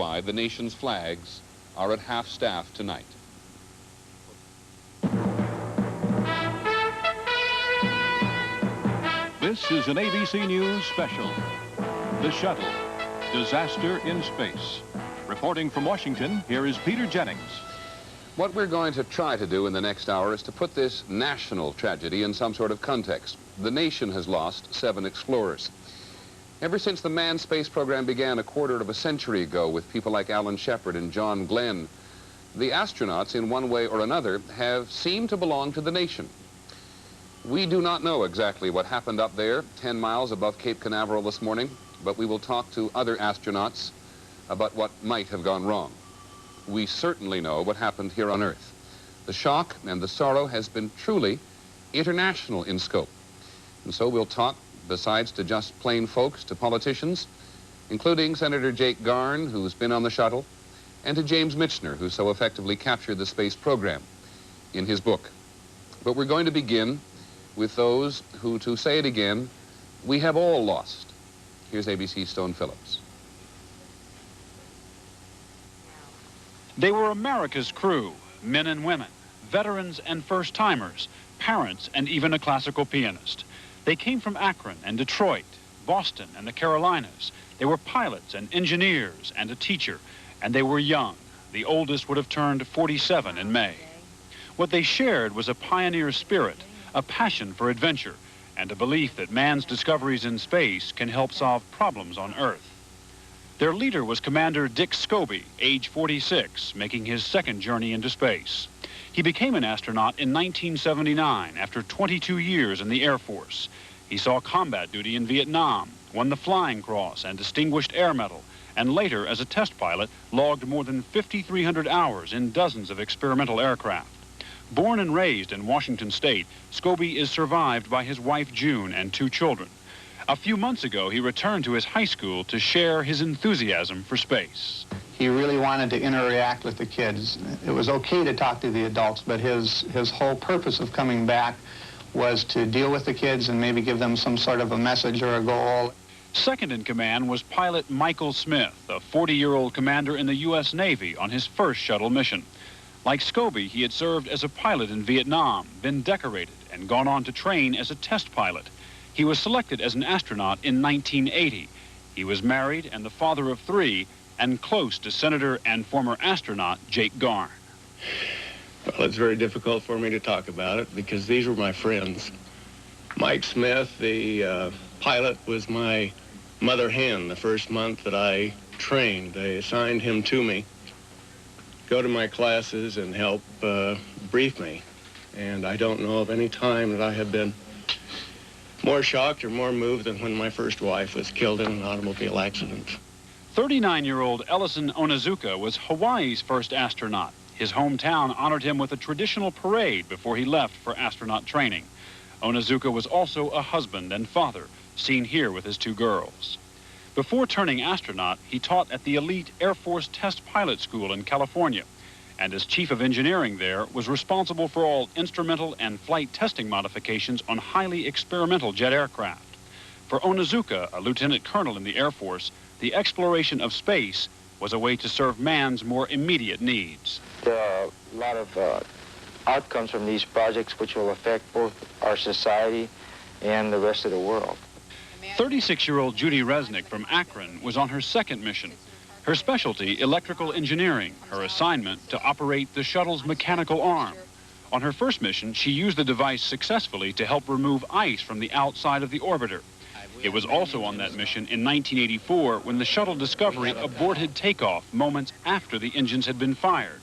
why the nation's flags are at half-staff tonight. This is an ABC News special. The Shuttle, Disaster in Space. Reporting from Washington, here is Peter Jennings. What we're going to try to do in the next hour is to put this national tragedy in some sort of context. The nation has lost 7 explorers. Ever since the manned space program began a quarter of a century ago with people like Alan Shepard and John Glenn, the astronauts, in one way or another, have seemed to belong to the nation. We do not know exactly what happened up there 10 miles above Cape Canaveral this morning, but we will talk to other astronauts about what might have gone wrong. We certainly know what happened here on Earth. The shock and the sorrow has been truly international in scope. And so we'll talk, besides to just plain folks, to politicians, including Senator Jake Garn, who's been on the shuttle, and to James Michener, who so effectively captured the space program in his book. But we're going to begin with those who, to say it again, we have all lost. Here's ABC Stone Phillips. They were America's crew, men and women, veterans and first-timers, parents and even a classical pianist. They came from Akron and Detroit, Boston and the Carolinas. They were pilots and engineers and a teacher, and they were young. The oldest would have turned 47 in May. What they shared was a pioneer spirit, a passion for adventure, and a belief that man's discoveries in space can help solve problems on Earth. Their leader was Commander Dick Scobie, age 46, making his second journey into space. He became an astronaut in 1979 after 22 years in the Air Force. He saw combat duty in Vietnam, won the Flying Cross and Distinguished Air Medal, and later, as a test pilot, logged more than 5,300 hours in dozens of experimental aircraft. Born and raised in Washington State, Scobie is survived by his wife June and 2 children. A few months ago, he returned to his high school to share his enthusiasm for space. He really wanted to interact with the kids. It was okay to talk to the adults, but his whole purpose of coming back was to deal with the kids and maybe give them some sort of a message or a goal. Second in command was pilot Michael Smith, a 40-year-old commander in the U.S. Navy on his first shuttle mission. Like Scobie, he had served as a pilot in Vietnam, been decorated, and gone on to train as a test pilot. He was selected as an astronaut in 1980. He was married and the father of 3, and close to Senator and former astronaut Jake Garn. Well, it's very difficult for me to talk about it because these were my friends. Mike Smith, the pilot, was my mother hen the first month that I trained. They assigned him to me, go to my classes and help brief me. And I don't know of any time that I have been more shocked or more moved than when my first wife was killed in an automobile accident. 39-year-old Ellison Onizuka was Hawaii's first astronaut. His hometown honored him with a traditional parade before he left for astronaut training. Onizuka was also a husband and father, seen here with his 2 girls. Before turning astronaut, he taught at the elite Air Force Test Pilot School in California, and as chief of engineering there, was responsible for all instrumental and flight testing modifications on highly experimental jet aircraft. For Onizuka, a lieutenant colonel in the Air Force, the exploration of space was a way to serve man's more immediate needs. There are a lot of outcomes from these projects which will affect both our society and the rest of the world. 36-year-old Judy Resnick from Akron was on her second mission. Her specialty, electrical engineering, her assignment to operate the shuttle's mechanical arm. On her first mission, she used the device successfully to help remove ice from the outside of the orbiter. It was also on that mission in 1984 when the shuttle Discovery aborted takeoff moments after the engines had been fired.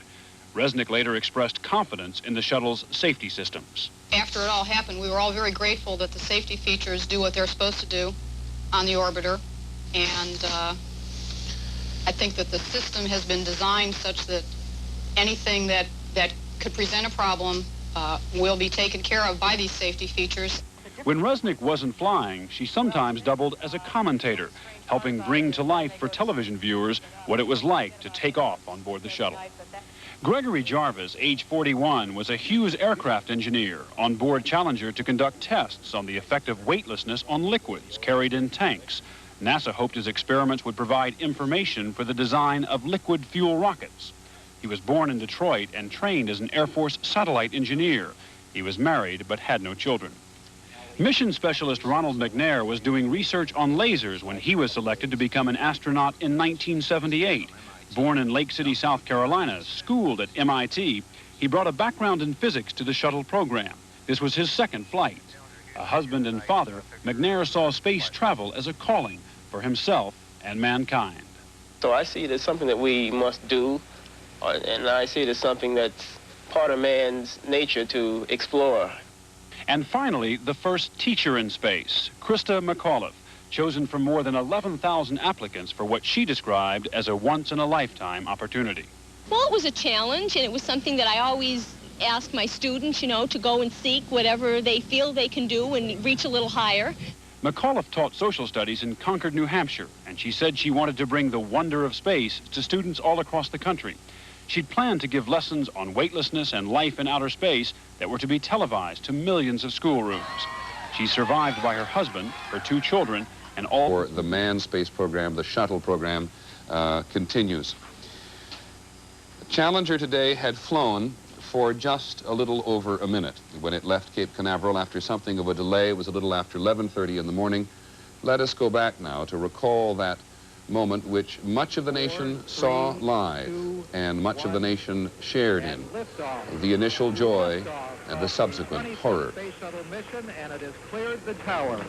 Resnick later expressed confidence in the shuttle's safety systems. After it all happened, we were all very grateful that the safety features do what they're supposed to do on the orbiter, and I think that the system has been designed such that anything that could present a problem will be taken care of by these safety features. When Resnick wasn't flying, she sometimes doubled as a commentator, helping bring to life for television viewers what it was like to take off on board the shuttle. Gregory Jarvis, age 41, was a Hughes aircraft engineer on board Challenger to conduct tests on the effect of weightlessness on liquids carried in tanks. NASA hoped his experiments would provide information for the design of liquid fuel rockets. He was born in Detroit and trained as an Air Force satellite engineer. He was married but had no children. Mission specialist Ronald McNair was doing research on lasers when he was selected to become an astronaut in 1978. Born in Lake City, South Carolina, schooled at MIT, he brought a background in physics to the Shuttle program. This was his second flight. A husband and father, McNair saw space travel as a calling for himself and mankind. So I see it as something that we must do, and I see it as something that's part of man's nature to explore. And finally, the first teacher in space, Krista McAuliffe, chosen from more than 11,000 applicants for what she described as a once-in-a-lifetime opportunity. Well, it was a challenge, and it was something that I always ask my students, you know, to go and seek whatever they feel they can do and reach a little higher. McAuliffe taught social studies in Concord, New Hampshire, and she said she wanted to bring the wonder of space to students all across the country. She'd planned to give lessons on weightlessness and life in outer space that were to be televised to millions of schoolrooms. She's survived by her husband, her 2 children, and all... For the manned space program, the Shuttle program, continues. Challenger today had flown for just a little over a minute. When it left Cape Canaveral after something of a delay, it was a little after 11:30 in the morning. Let us go back now to recall that moment which much of the nation saw live and much of the nation shared in. The initial joy and the subsequent horror. Space shuttle mission, and it has cleared the tower.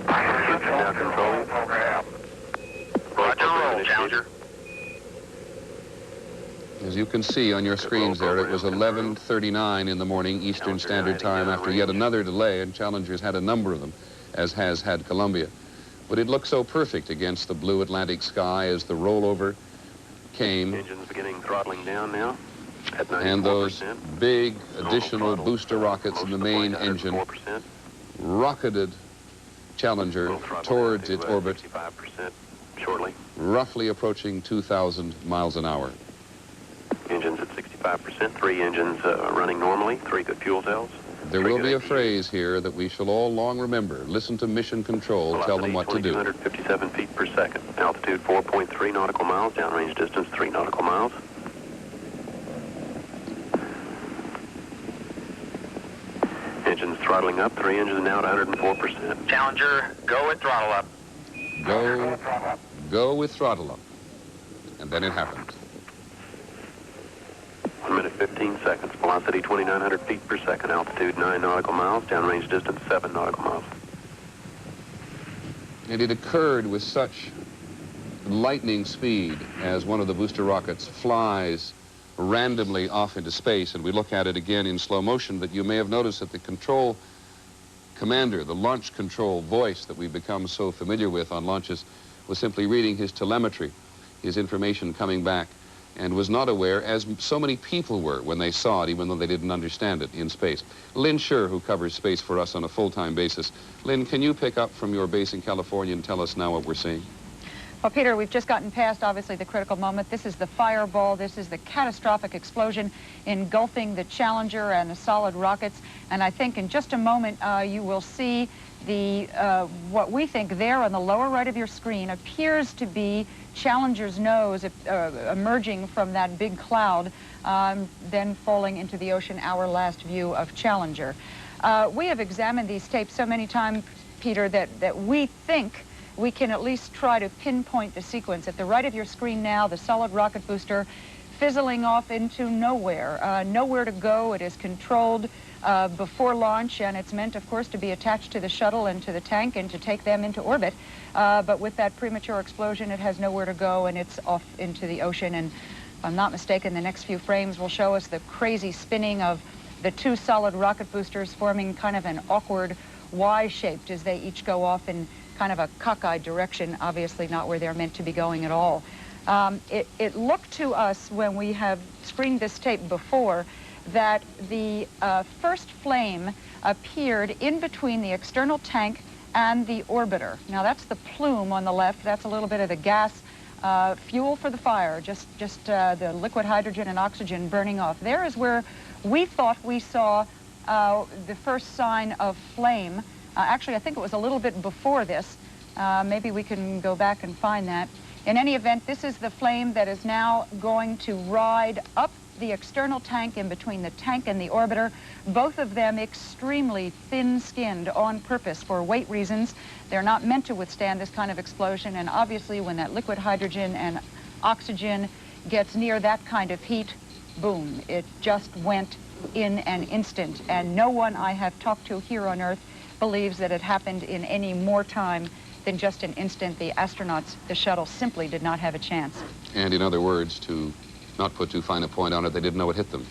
Now control. Roger, roll, Challenger. As you can see on your screens there, it was 11:39 in the morning Eastern Standard Time after yet another delay, and Challenger's had a number of them, as has had Columbia. But it looked so perfect against the blue Atlantic sky as the rollover came. Engines beginning throttling down now at 94%. And those big additional booster rockets in the main engine rocketed Challenger towards its orbit, 65% shortly. roughly approaching 2,000 miles an hour. Engines at 65%, 3 engines running normally, 3 good fuel cells. There will be a phrase here that we shall all long remember. Listen to mission control, Velocity, tell them what to do. 257 feet per second. Altitude 4.3 nautical miles, downrange distance 3 nautical miles. Engines throttling up, 3 engines now at 104%. Challenger, go with throttle up. Go with throttle up. And then it happened. 1 minute 15 seconds. Velocity 2,900 feet per second. Altitude 9 nautical miles. Downrange distance 7 nautical miles. And it occurred with such lightning speed as one of the booster rockets flies randomly off into space, and we look at it again in slow motion, that you may have noticed that the control commander, the launch control voice that we've become so familiar with on launches, was simply reading his telemetry, his information coming back, and was not aware, as so many people were when they saw it, even though they didn't understand it in space. Lynn Scher, who covers space for us on a full-time basis. Lynn, can you pick up from your base in California and tell us now what we're seeing? Well, Peter, we've just gotten past, obviously, the critical moment. This is the fireball. This is the catastrophic explosion engulfing the Challenger and the solid rockets. And I think in just a moment, you will see the what we think there on the lower right of your screen appears to be Challenger's nose emerging from that big cloud, then falling into the ocean, our last view of Challenger. We have examined these tapes so many times, Peter, that we think we can at least try to pinpoint the sequence. At the right of your screen now, the solid rocket booster fizzling off into nowhere. Nowhere to go. It is controlled before launch, and it's meant, of course, to be attached to the shuttle and to the tank and to take them into orbit. But with that premature explosion, it has nowhere to go, and it's off into the ocean. And if I'm not mistaken, the next few frames will show us the crazy spinning of the 2 solid rocket boosters forming kind of an awkward Y-shaped as they each go off in kind of a cockeyed direction, obviously not where they're meant to be going at all. It looked to us, when we have screened this tape before, that the first flame appeared in between the external tank and the orbiter. Now that's the plume on the left. That's a little bit of the gas fuel for the fire, just the liquid hydrogen and oxygen burning off. There is where we thought we saw the first sign of flame. Actually, I think it was a little bit before this. Maybe we can go back and find that. In any event, this is the flame that is now going to ride up the external tank in between the tank and the orbiter, both of them extremely thin-skinned on purpose for weight reasons. They're not meant to withstand this kind of explosion, and obviously when that liquid hydrogen and oxygen gets near that kind of heat, boom, it just went in an instant. And no one I have talked to here on Earth believes that it happened in any more time than just an instant. The astronauts, the shuttle, simply did not have a chance. And in other words, to not put too fine a point on it, they didn't know it hit them.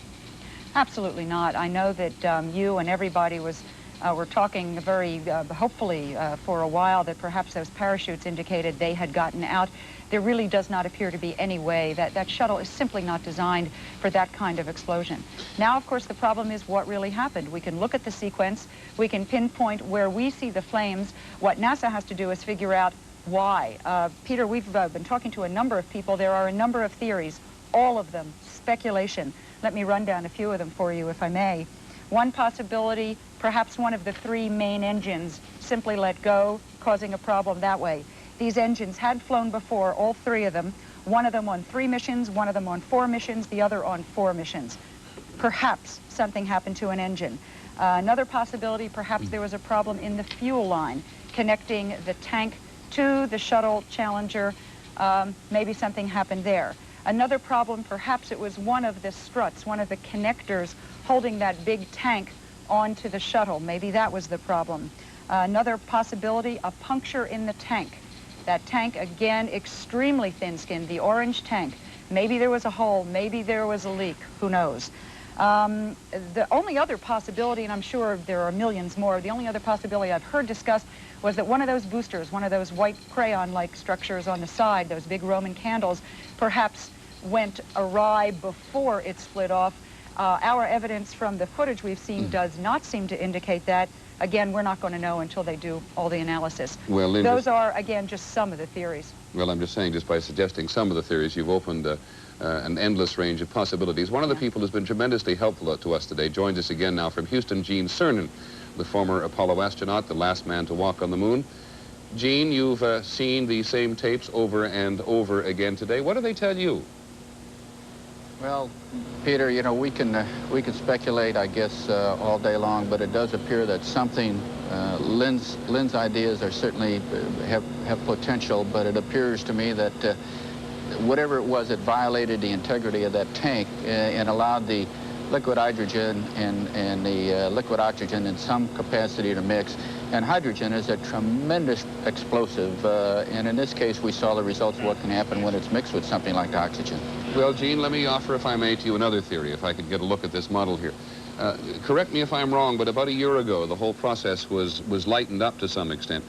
Absolutely not. I know that you and everybody were talking very hopefully for a while that perhaps those parachutes indicated they had gotten out. There really does not appear to be any way. That shuttle is simply not designed for that kind of explosion. Now, of course, the problem is what really happened. We can look at the sequence. We can pinpoint where we see the flames. What NASA has to do is figure out why. Peter, we've been talking to a number of people. There are a number of theories, all of them speculation. Let me run down a few of them for you, if I may. One possibility, perhaps one of the three main engines simply let go, causing a problem that way. These engines had flown before, all three of them, one of them on 3 missions, one of them on 4 missions, the other on 4 missions. Perhaps something happened to an engine. Another possibility, perhaps there was a problem in the fuel line connecting the tank to the shuttle Challenger. Maybe something happened there. Another problem, perhaps it was one of the struts, one of the connectors holding that big tank onto the shuttle. Maybe that was the problem. Another possibility, a puncture in the tank. That tank, again, extremely thin-skinned, the orange tank. Maybe there was a hole, maybe there was a leak, who knows. The only other possibility, and I'm sure there are millions more, the only other possibility I've heard discussed was that one of those boosters, one of those white crayon-like structures on the side, those big Roman candles, perhaps went awry before it split off. Our evidence from the footage we've seen does not seem to indicate that. Again, we're not going to know until they do all the analysis. Well, Lynn, those are, again, just some of the theories. Well, I'm just saying, just by suggesting some of the theories, you've opened an endless range of possibilities. One of the people who's been tremendously helpful to us today joins us again now from Houston, Gene Cernan, the former Apollo astronaut, the last man to walk on the moon. Gene, you've seen the same tapes over and over again today. What do they tell you? Well, Peter, you know, we can speculate, I guess, all day long, but it does appear that something, Lynn's ideas are certainly have potential, but it appears to me that whatever it was, it violated the integrity of that tank and allowed the liquid hydrogen and the liquid oxygen in some capacity to mix. And hydrogen is a tremendous explosive, and in this case, we saw the results of what can happen when it's mixed with something like oxygen. Well, Gene, let me offer, if I may, to you another theory, if I could get a look at this model here. Correct me if I'm wrong, but about a year ago, the whole process was lightened up to some extent.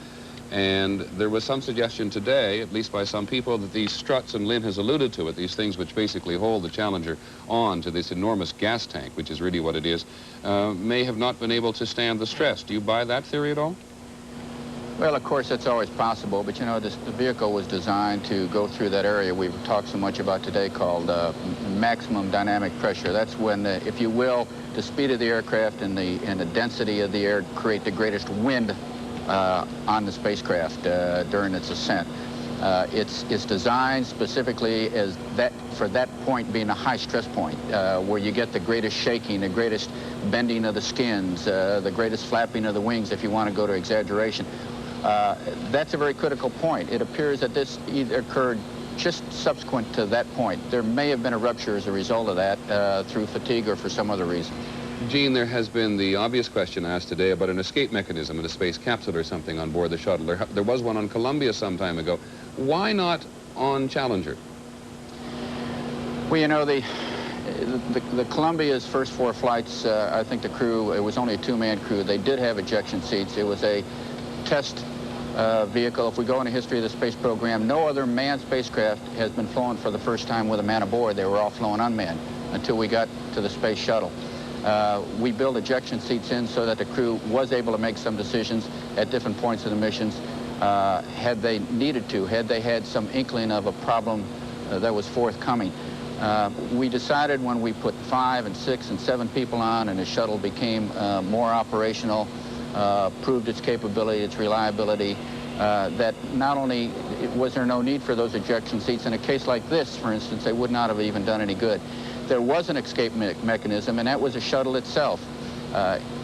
And there was some suggestion today, at least by some people, that these struts, and Lynn has alluded to it, these things which basically hold the Challenger on to this enormous gas tank, which is really what it is, may have not been able to stand the stress. Do you buy that theory at all? Well, of course, that's always possible, but you know, the vehicle was designed to go through that area we've talked so much about today called maximum dynamic pressure. That's when, if you will, the speed of the aircraft and the density of the air create the greatest wind on the spacecraft during its ascent. It's designed specifically as for that point being a high stress point, where you get the greatest shaking, the greatest bending of the skins, the greatest flapping of the wings, if you want to go to exaggeration. That's a very critical point. It appears that this either occurred just subsequent to that point. There may have been a rupture as a result of that through fatigue or for some other reason. Gene, there has been the obvious question asked today about an escape mechanism in a space capsule or something on board the shuttle. There was one on Columbia some time ago. Why not on Challenger? Well, you know, the Columbia's first 4 flights, I think the crew, it was only a 2-man crew. They did have ejection seats. It was a test vehicle. If we go in the history of the space program, no other manned spacecraft has been flown for the first time with a man aboard. They were all flown unmanned until we got to the space shuttle. We built ejection seats in so that the crew was able to make some decisions at different points of the missions had they needed to, had they had some inkling of a problem that was forthcoming. We decided when we put 5 and 6 and 7 people on and the shuttle became more operational, proved its capability, its reliability, that not only was there no need for those ejection seats, in a case like this, for instance, they would not have even done any good. There was an escape mechanism, and that was a shuttle itself.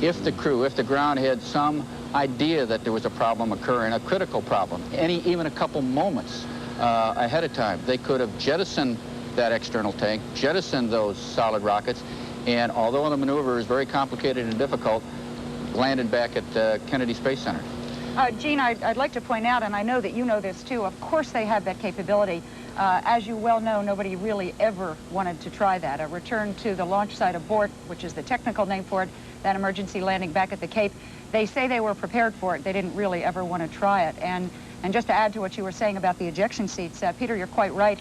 If the crew, if the ground had some idea that there was a problem occurring, a critical problem, even a couple moments ahead of time, they could have jettisoned that external tank, jettisoned those solid rockets, and although the maneuver is very complicated and difficult, landed back at Kennedy Space Center. Gene, I'd like to point out, and I know that you know this too, of course they have that capability. As you well know, nobody really ever wanted to try that. A return to the launch site abort, which is the technical name for it, that emergency landing back at the Cape. They say they were prepared for it. They didn't really ever want to try it. And just to add to what you were saying about the ejection seats, Peter, you're quite right.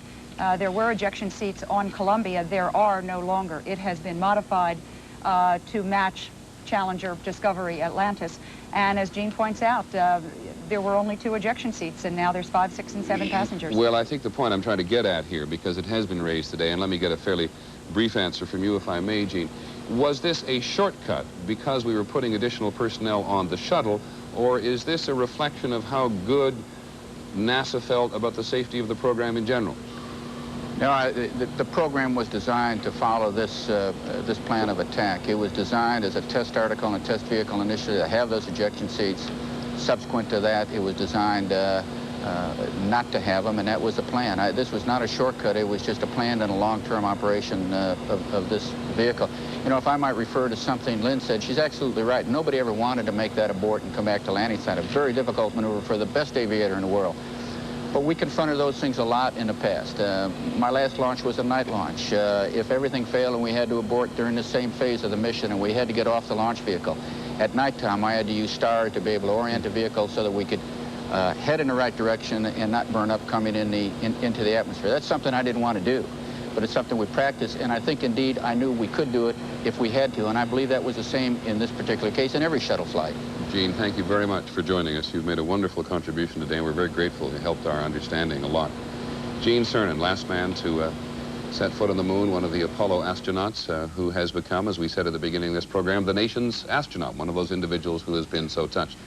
There were ejection seats on Columbia. There are no longer. It has been modified to match Challenger, Discovery, Atlantis. And as Gene points out, there were only 2 ejection seats, and now there's 5, 6, and 7 passengers. Well, I think the point I'm trying to get at here, because it has been raised today, and let me get a fairly brief answer from you, if I may, Gene. Was this a shortcut because we were putting additional personnel on the shuttle, or is this a reflection of how good NASA felt about the safety of the program in general? No, the program was designed to follow this plan of attack. It was designed as a test article and a test vehicle initially to have those ejection seats. Subsequent to that, it was designed not to have them, and that was the plan. This was not a shortcut. It was just a planned and a long-term operation of this vehicle. You know, if I might refer to something Lynn said, she's absolutely right. Nobody ever wanted to make that abort and come back to landing site. A very difficult maneuver for the best aviator in the world. But we confronted those things a lot in the past. My last launch was a night launch. If everything failed and we had to abort during the same phase of the mission and we had to get off the launch vehicle, at nighttime I had to use stars to be able to orient the vehicle so that we could head in the right direction and not burn up coming into the atmosphere. That's something I didn't want to do, but it's something we practiced, and I think indeed I knew we could do it if we had to, and I believe that was the same in this particular case in every shuttle flight. Gene, thank you very much for joining us. You've made a wonderful contribution today, and we're very grateful. You helped our understanding a lot. Gene Cernan, last man to set foot on the moon, one of the Apollo astronauts who has become, as we said at the beginning of this program, the nation's astronaut, one of those individuals who has been so touched.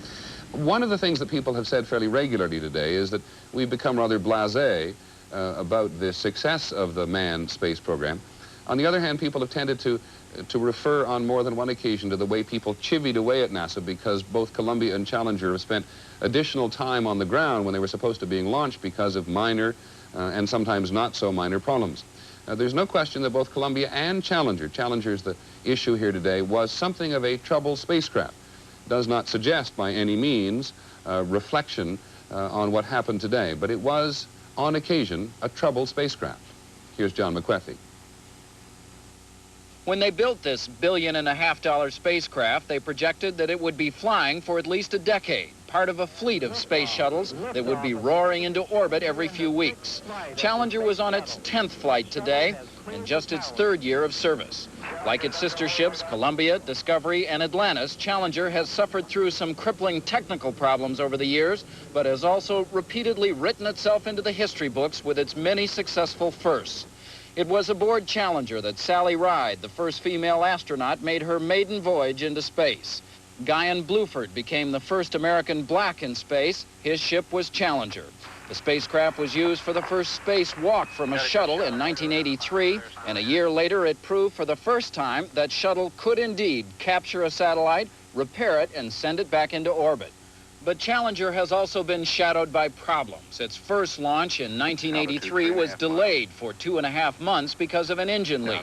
One of the things that people have said fairly regularly today is that we've become rather blasé about the success of the manned space program. On the other hand, people have tended to refer on more than one occasion to the way people chivied away at NASA because both Columbia and Challenger have spent additional time on the ground when they were supposed to be launched because of minor and sometimes not so minor problems. There's no question that both Columbia and Challenger's the issue here today, was something of a troubled spacecraft. Does not suggest by any means reflection on what happened today, but it was, on occasion, a troubled spacecraft. Here's John McWethy. When they built this $1.5 billion spacecraft, they projected that it would be flying for at least a decade, part of a fleet of space shuttles that would be roaring into orbit every few weeks. Challenger was on its 10th flight today and just its 3rd year of service. Like its sister ships, Columbia, Discovery, and Atlantis, Challenger has suffered through some crippling technical problems over the years, but has also repeatedly written itself into the history books with its many successful firsts. It was aboard Challenger that Sally Ride, the first female astronaut, made her maiden voyage into space. Guyan Bluford became the first American black in space. His ship was Challenger. The spacecraft was used for the first space walk from a shuttle in 1983, and a year later it proved for the first time that shuttle could indeed capture a satellite, repair it, and send it back into orbit. But Challenger has also been shadowed by problems. Its first launch in 1983 was delayed for 2.5 months because of an engine leak.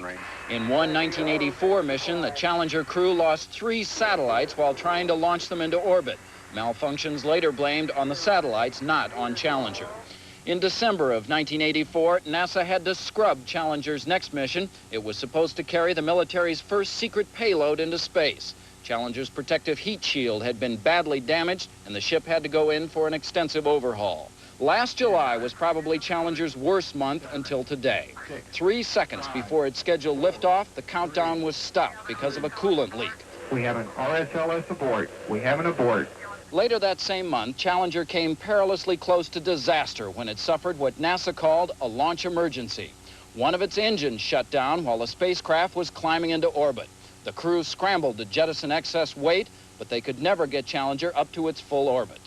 In one 1984 mission, the Challenger crew lost 3 satellites while trying to launch them into orbit. Malfunctions later blamed on the satellites, not on Challenger. In December of 1984, NASA had to scrub Challenger's next mission. It was supposed to carry the military's first secret payload into space. Challenger's protective heat shield had been badly damaged, and the ship had to go in for an extensive overhaul. Last July was probably Challenger's worst month until today. 3 seconds before its scheduled liftoff, the countdown was stopped because of a coolant leak. We have an RSLS abort. We have an abort. Later that same month, Challenger came perilously close to disaster when it suffered what NASA called a launch emergency. One of its engines shut down while the spacecraft was climbing into orbit. The crew scrambled to jettison excess weight, but they could never get Challenger up to its full orbit.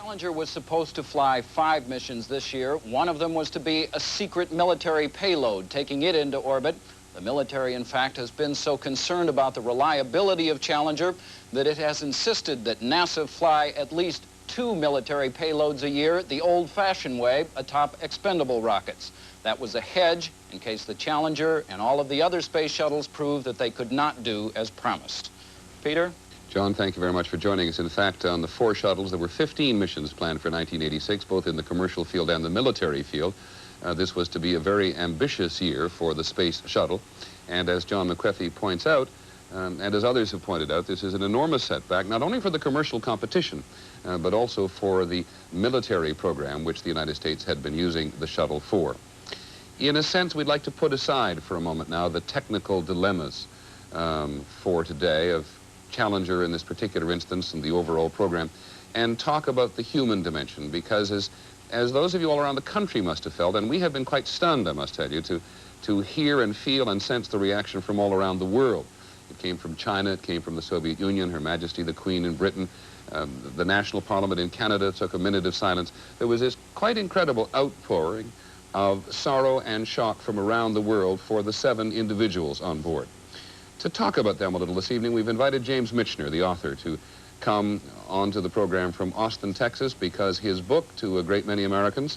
Challenger was supposed to fly 5 missions this year. One of them was to be a secret military payload, taking it into orbit. The military, in fact, has been so concerned about the reliability of Challenger that it has insisted that NASA fly at least 2 military payloads a year the old-fashioned way atop expendable rockets. That was a hedge in case the Challenger and all of the other space shuttles proved that they could not do as promised. Peter? John, thank you very much for joining us. In fact, on the 4 shuttles, there were 15 missions planned for 1986, both in the commercial field and the military field. This was to be a very ambitious year for the space shuttle. And as John McCreffy points out, and as others have pointed out, this is an enormous setback, not only for the commercial competition, but also for the military program, which the United States had been using the shuttle for. In a sense, we'd like to put aside for a moment now the technical dilemmas for today of Challenger in this particular instance and the overall program, and talk about the human dimension, because as those of you all around the country must have felt, and we have been quite stunned, I must tell you, to hear and feel and sense the reaction from all around the world. It came from China, it came from the Soviet Union, Her Majesty the Queen in Britain, the National Parliament in Canada took a minute of silence. There was this quite incredible outpouring of sorrow and shock from around the world for the 7 individuals on board. To talk about them a little this evening, we've invited James Michener, the author, to come onto the program from Austin, Texas, because his book, to a great many Americans,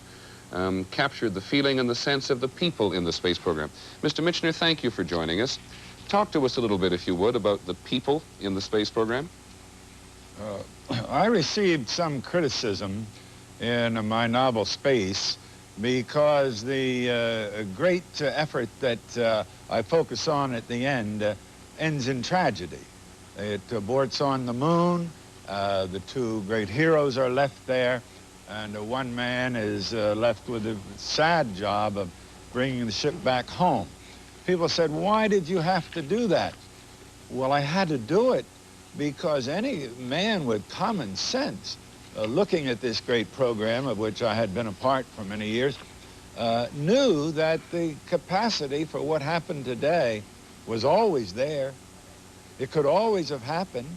captured the feeling and the sense of the people in the space program. Mr. Michener, thank you for joining us. Talk to us a little bit, if you would, about the people in the space program. I received some criticism in my novel Space because the great effort that I focus on at the end ends in tragedy. It aborts on the moon, the 2 great heroes are left there, and one man is left with a sad job of bringing the ship back home. People said, why did you have to do that? Well, I had to do it because any man with common sense, looking at this great program of which I had been a part for many years, knew that the capacity for what happened today was always there. It could always have happened.